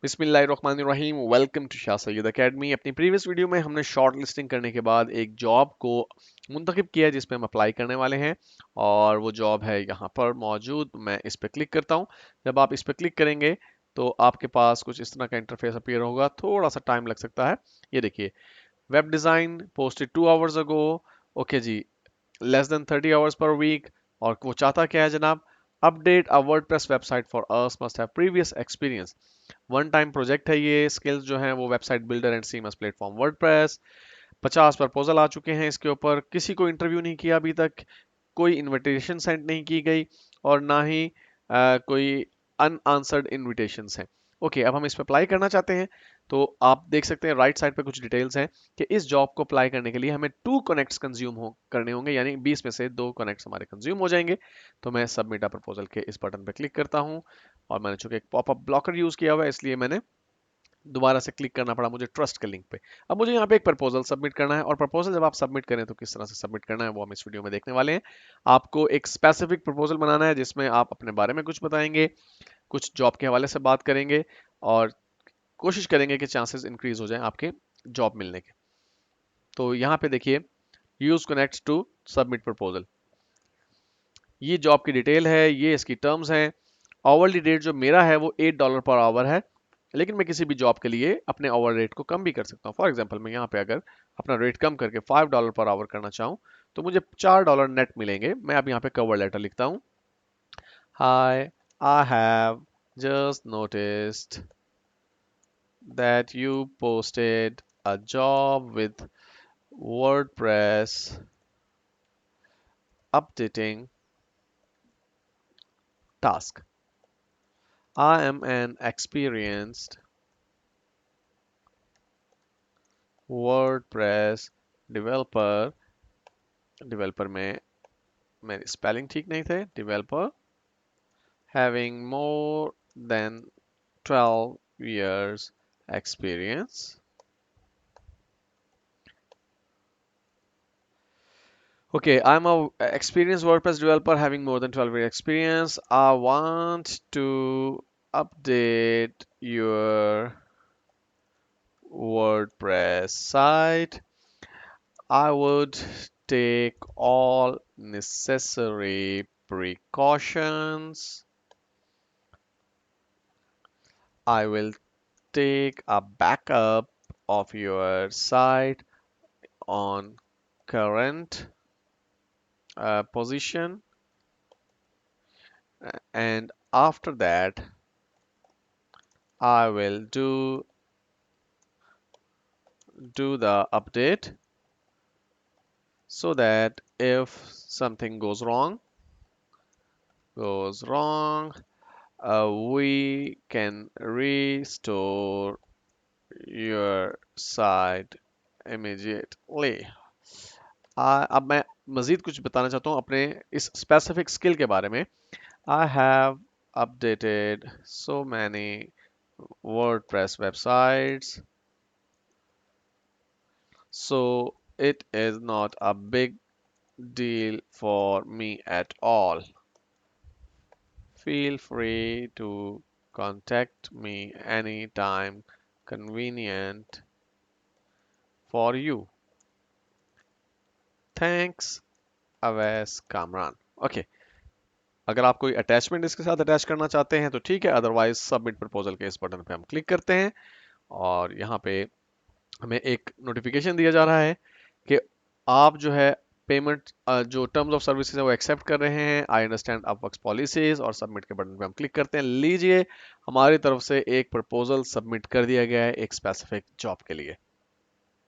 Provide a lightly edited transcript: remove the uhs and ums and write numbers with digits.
बिस्मिल्लाहिर्रहमानिर्रहीम। Welcome to Shah Sayyed academy. अपनी previous video में हमने शॉर्ट लिस्टिंग करने के बाद एक जॉब को मुंतखब किया जिस पे हम अप्लाई करने वाले हैं और वो जॉब है यहाँ पर मौजूद। मैं इस पे क्लिक करता हूँ। जब आप इस पे क्लिक करेंगे तो आपके पास कुछ इस तरह का इंटरफेस अपीयर होगा। थोड़ा सा टाइम लग सकता है। ये देखिए, web design posted 2 hours ago. Okay जी, less than 30 hours per week. और वो चाहता क्या है जनाब? Update a WordPress website for us, must have previous experience. One time project है ये। स्किल्स जो हैं वो website builder and CMS platform WordPress. 50 proposal आ चुके हैं इसके ऊपर। किसी को इंटरव्यू नहीं किया अभी तक, कोई इनविटेशन सेंड नहीं की गई और ना ही कोई अनआंसर्ड इनविटेशंस हैं। ओके, अब हम इस पर अप्लाई करना चाहते हैं। तो आप देख सकते हैं राइट साइड पे कुछ डिटेल्स हैं कि इस जॉब को अप्लाई करने के लिए हमें 2 कनेक्ट्स कंज्यूम हो करने होंगे, यानी 20 में से 2 कनेक्ट्स हमारे कंज्यूम हो जाएंगे। तो मैं सबमिट अ प्रपोजल के इस बटन पे क्लिक करता हूँ और मैंने चूंकि एक पॉपअप ब्लॉकर यूज किया हुआ है इसलिए मैंने दोबारा से क्लिक करना पड़ा मुझे ट्रस्ट के लिंक पे। अब मुझे यहाँ पे एक प्रपोजल सबमिट करना है और प्रपोजल जब आप सबमिट करें तो किस तरह से सबमिट करना है वो हम इस वीडियो में देखने वाले हैं। आपको एक स्पेसिफिक प्रपोजल बनाना है जिसमें आप अपने बारे में कुछ बताएंगे, कुछ जॉब के हवाले से बात करेंगे और कोशिश करेंगे कि चांसेस इंक्रीज हो जाएं आपके जॉब मिलने के। तो यहाँ पे देखिए, use connect to submit proposal. ये जॉब की डिटेल है, ये इसकी टर्म्स हैं। आवरली रेट जो मेरा है वो $8 पर आवर है, लेकिन मैं किसी भी जॉब के लिए अपने आवर रेट को कम भी कर सकता हूँ। फॉर एग्जांपल मैं यहाँ पे अगर अपना रेट कम करके $5 पर आवर करना चाहूँ तो मुझे $4 नेट मिलेंगे। मैं अब यहाँ पे कवर लेटर लिखता हूँ। Hi, I have just noticed that you posted a job with WordPress updating task. I am an experienced WordPress developer. Developer में मेरे स्पेलिंग ठीक नहीं थे। Developer having more than 12 years experience. Okay, I'm a experienced WordPress developer having more than 12 years experience. I want to update your WordPress site. I would take all necessary precautions. I will take a backup of your site on current position, and after that I will do the update so that if something goes wrong, we can restore your site immediately. अब मैं मजीद कुछ बताना चाहता हूँ अपने इस specific skill के बारे में। I have updated so many WordPress websites, so it is not a big deal for me at all. Feel free to contact me anytime convenient for you. Thanks, Awais Kamran. Okay, अगर आप कोई attachment इसके साथ attach करना चाहते हैं तो ठीक है, अदरवाइज सबमिट प्रपोजल के इस बटन पे हम क्लिक करते हैं और यहाँ पे हमें एक नोटिफिकेशन दिया जा रहा है कि आप जो है पेमेंट जो टर्म्स ऑफ सर्विसेज है वो एक्सेप्ट कर रहे हैं। आई अंडरस्टैंड अपवर्क्स पॉलिसीज और सबमिट के बटन पे हम क्लिक करते हैं। लीजिए, हमारी तरफ से एक प्रपोजल सबमिट कर दिया गया है एक स्पेसिफिक जॉब के लिए।